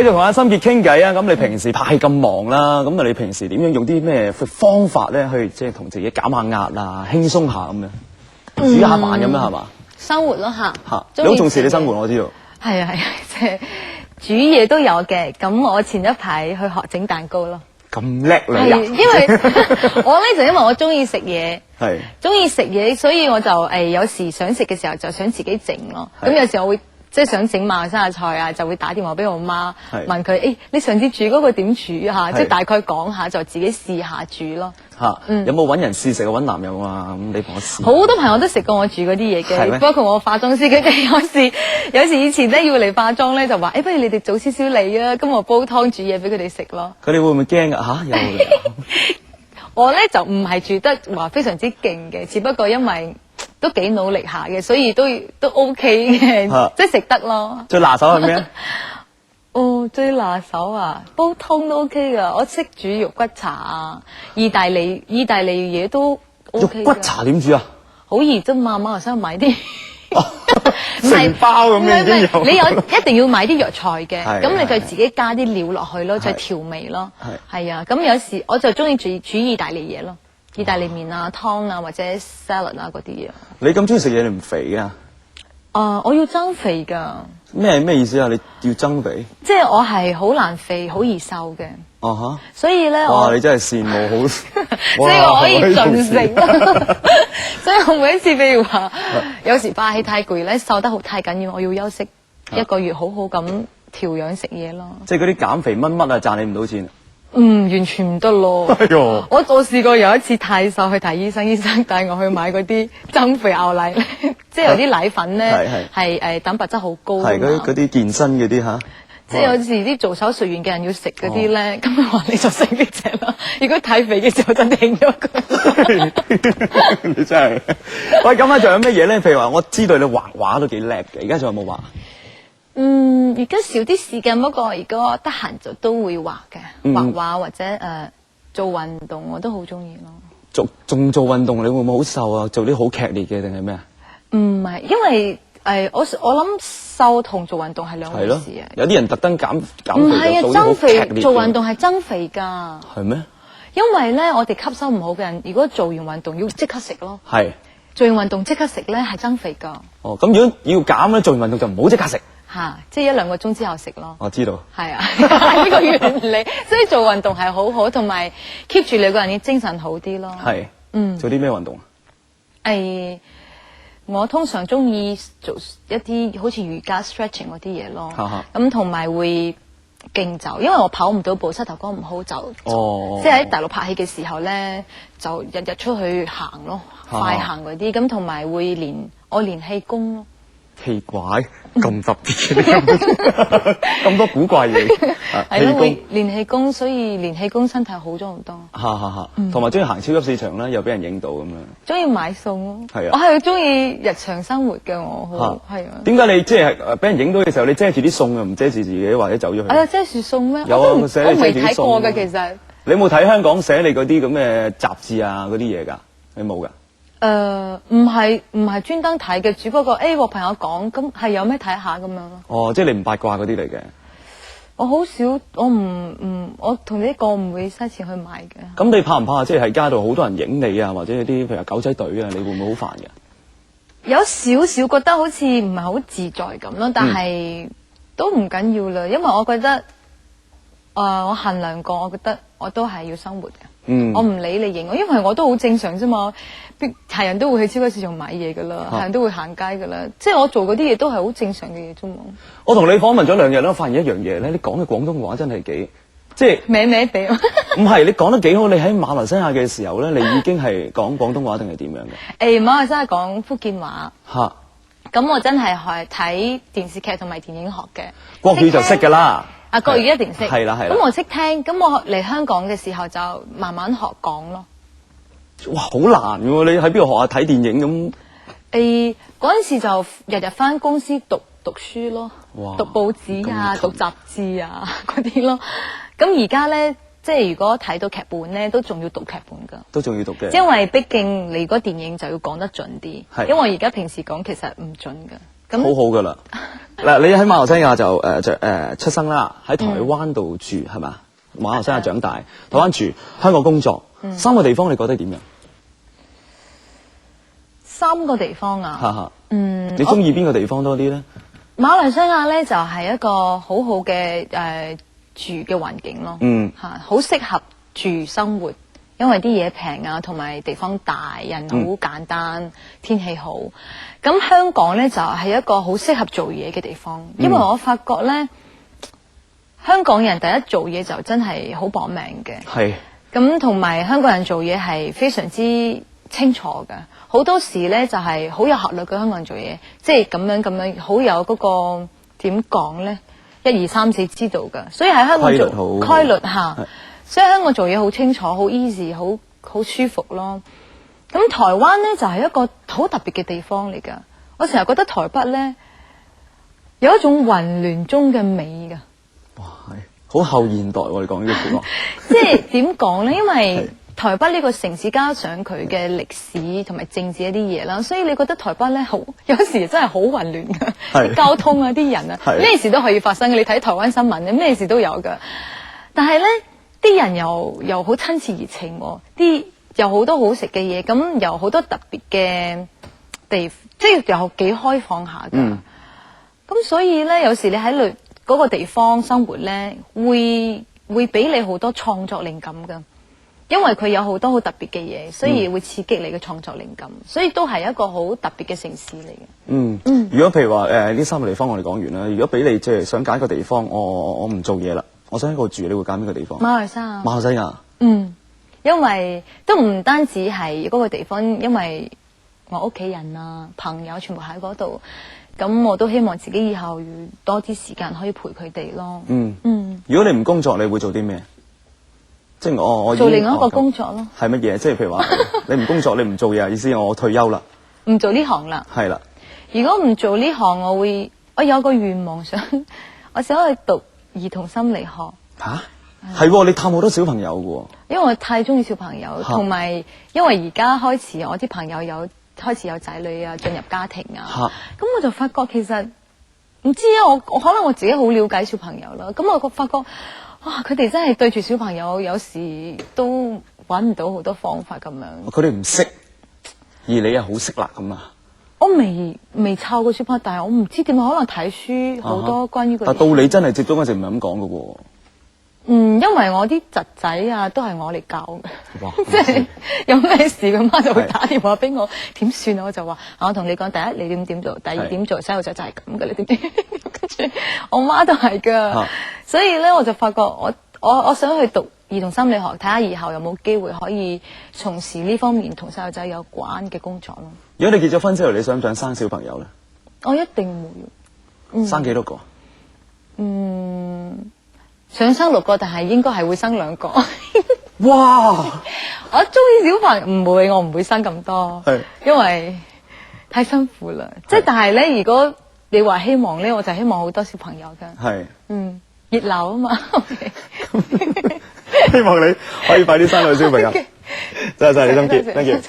繼續同阿心潔傾偈啊！咁你平時拍戲咁忙啦，咁啊你平時點樣用啲咩方法咧去即係同自己減下壓啊，輕鬆下咁樣，煮下飯咁樣係嘛？生活咯嚇，你好重視你生活，我知道。係啊，即係煮嘢都有嘅。咁我前一排去學整蛋糕咯。咁叻你啊！因為我咧就因為我中意食嘢，係中意食嘢，所以我就有時想食嘅時候就想自己整咯。咁有時我會即係想整馬來西亞菜啊，就會打電話俾我媽問佢，你上次煮嗰個點煮啊？即係大概講下，就自己試下煮咯。有冇揾人試食啊？揾男友啊？咁你幫我試。好多朋友都食過我煮嗰啲嘢嘅，包括我化妝師，佢哋有時以前咧要嚟化妝咧，就話不如你哋早少少嚟啊，咁我煲湯煮嘢俾佢哋食咯。佢哋會唔會驚㗎？又嚟？我咧就唔係煮得話非常之勁嘅，只不過因為都幾努力下嘅，所以都 OK 嘅，即係食得咯。最拿手係咩啊？最拿手啊，煲湯都 OK 噶，我識煮肉骨茶啊，意大利嘢都 OK。肉骨茶點煮啊？好易啫嘛，馬來西亞買啲成包咁樣已經有。你一定要買啲藥材嘅，咁你就自己加啲料落去咯，再調味咯。係啊，咁有時我就中意煮意大利嘢咯，意大利麵啊、湯啊或者 salad 啊嗰啲嘢。你咁中意食嘢，你唔肥啊？我要增肥㗎。咩意思啊？你要增肥？即係我係好難肥，好易瘦嘅。所以咧，你真係羨慕好。所以我可以盡食。所以我每一次譬如話，有時拍戲太攰咧，瘦得太緊要，我要休息1個月，好好咁調養食嘢咯。即係嗰啲減肥乜啊，賺你唔到錢。完全唔得咯。我試過有一次太瘦去睇醫生，醫生帶我去買嗰啲增肥牛奶，即係有啲奶粉咧係蛋白質好高。係嗰啲健身嗰啲嚇。即係有時啲做手術完嘅人要食嗰啲咧，咁佢話你就食呢隻啦。如果太肥嘅時候就停咗佢。你真係。喂，咁啊仲有咩嘢咧？譬如話，我知道你畫畫都幾叻嘅，而家仲有冇畫？而家少啲時間，不過如果得閒就都會畫嘅，畫畫或者做運動我都好中意咯。仲做運動，你會唔會好瘦啊？做啲好劇烈嘅定係咩啊？唔係，因為我諗瘦同做運動係兩回事啊。有啲人特登減肥，唔係啊，增肥做運動係增肥㗎。係咩？因為咧，我哋吸收唔好嘅人，如果做完運動要即刻食咯。係。做完運動即刻食咧係增肥㗎。咁如果要減咧，做完運動就唔好即刻食。即係1-2個鐘之後食咯。我知道。係啊，呢個原理，所以做運動係好好，同埋 keep 住你個人嘅精神好啲咯。係。做啲咩運動啊？我通常中意做一啲好似瑜伽 stretching 嗰啲嘢咯。咁同埋會競走，因為我跑唔到步，膝頭哥唔好就。即係喺大陸拍戲嘅時候咧，就日日出去行咯，快行嗰啲。咁同埋會練氣功咯。奇怪，咁特別嘅，咁多古怪嘢。係咯，會練氣功，所以練氣功身體好咗好多。同埋中意行超級市場啦，又俾人影到咁樣。中意買餸咯。係啊。我係中意日常生活嘅我。係啊。點解你即係俾人影到嘅時候，你遮住啲餸又唔遮住自己，或者走咗去？遮住餸咩？有啊，我未睇過嘅其實。你有冇睇香港寫你嗰啲咁嘅雜誌啊嗰啲嘢㗎？你冇㗎？唔係專登睇嘅，只不過個朋友講，咁係有咩睇下咁樣咯。即係你唔八卦嗰啲嚟嘅。我好少，我同你講唔會嘥錢去買嘅。咁你怕唔怕即係喺街度好多人影你啊，或者有啲譬如狗仔隊啊，你會唔會好煩嘅？有少少覺得好似唔係好自在咁咯，但係都唔緊要啦，因為我覺得我衡量過，我覺得我都係要生活嘅。我唔理你影我，因為我都好正常啫嘛。係人都會去超級市場買嘢噶啦，係人都會行街噶啦。即係我做嗰啲嘢都係好正常嘅嘢啫嘛。我同你訪問咗2日咧，我發現一樣嘢咧，你講嘅廣東話真係幾即係歪歪地。唔係，你講得幾好。你喺馬來西亞嘅時候咧，你已經係講廣東話定係點樣嘅？馬來西亞講福建話。咁我真係睇電視劇同埋電影學嘅。國語就識㗎啦。國語一定識。係啦。咁我識聽，咁我嚟香港嘅時候就慢慢學講咯。哇，好難嘅喎！你喺邊度學下睇電影咁？嗰陣時就日日返公司讀書咯，讀報紙啊，讀雜誌啊嗰啲咯。咁而家咧，即係如果睇到劇本咧，都仲要讀劇本㗎。都仲要讀嘅。因為畢竟你嗰電影就要講得準啲，因為而家平時講其實唔準㗎。咁好好噶啦。嗱，你喺馬來西亞就出生啦，喺台灣度住係咪？馬來西亞長大，台灣住，香港工作，三個地方你覺得點樣？三個地方啊，哈哈，你中意邊個地方多啲咧？馬來西亞咧就係一個好好嘅住嘅環境咯，好適合住生活，因為啲嘢平啊，同埋地方大，人好簡單，天氣好。咁香港咧就係一個好適合做嘢嘅地方，因為我發覺咧，香港人第一做嘢就真係好搏命嘅，係。咁同埋香港人做嘢係非常之清楚嘅，好多時咧就係好有效率嘅香港人做嘢，即係咁樣好有嗰個點講咧，1、2、3、4知道㗎，所以喺香港做規律嚇，所以香港做嘢好清楚、好 easy、好舒服咯。咁台灣咧就係一個好特別嘅地方嚟㗎，我成日覺得台北咧有一種混亂中嘅美㗎。哇，係好後現代喎！你講呢句説話，即係點講咧？因為台北呢個城市加上佢嘅歷史同埋政治一啲嘢啦，所以你覺得台北咧好有時真係好混亂㗎，交通啊、啲人啊，咩事都可以發生嘅。你睇台灣新聞咧，咩事都有㗎。但係咧，啲人又好親切熱情喎，啲有好多好食嘅嘢，咁有好多特別嘅地，即係又幾開放下㗎。咁所以咧，有時你喺嗰個地方生活咧，會俾你好多創作靈感㗎。因為佢有好多好特別嘅嘢，所以會刺激你嘅創作靈感，所以都係一個好特別嘅城市嚟嘅。如果譬如話呢三個地方我哋講完啦，如果俾你即係想揀一個地方，我唔做嘢啦，我想喺度住，你會揀邊個地方？馬來西亞。馬來西亞。因為都唔單止係嗰個地方，因為我屋企人啊、朋友全部喺嗰度，咁我都希望自己以後要多啲時間可以陪佢哋咯。如果你唔工作，你會做啲咩？即係我做另外一個工作咯。係乜嘢？即係譬如話，你唔工作，你唔做嘢，意思我退休啦，唔做呢行啦。係啦。如果唔做呢行，我有個願望我想去讀兒童心理學。嚇？係喎，你探好多小朋友嘅喎。因為我太中意小朋友，同埋因為而家開始我啲朋友開始有仔女啊，進入家庭啊，咁我就發覺其實唔知啊，我可能我自己好了解小朋友啦，咁我發覺哇，佢哋真係對住小朋友有時都揾唔到好多方法咁樣。佢哋唔識，而你又好識啦咁啊！我未湊過小朋友，但係我唔知點解，可能睇書好多關於佢。但到你真係接觸嗰陣唔係咁講嘅喎。因為我啲侄仔啊，都係我嚟教嘅，即係有咩事，佢媽就會打電話俾我，點算啊？我就話我同你講，第一你點做，第二點做，細路仔就係咁嘅，你點點？跟住我媽都係噶，所以咧我就發覺我想去讀兒童心理學，睇下以後有冇機會可以從事呢方面同細路仔有關嘅工作咯。如果你結咗婚之後，你想唔想生小朋友咧？我一定會。生幾多個？想生6個，但係應該係會生2個。哇！我中意小朋友，我唔會生咁多，因為太辛苦啦。即係但係咧，如果你話希望咧，我就希望好多小朋友㗎。係。熱鬧啊嘛。希望你可以快啲生到小朋友。多謝你心結，thank you。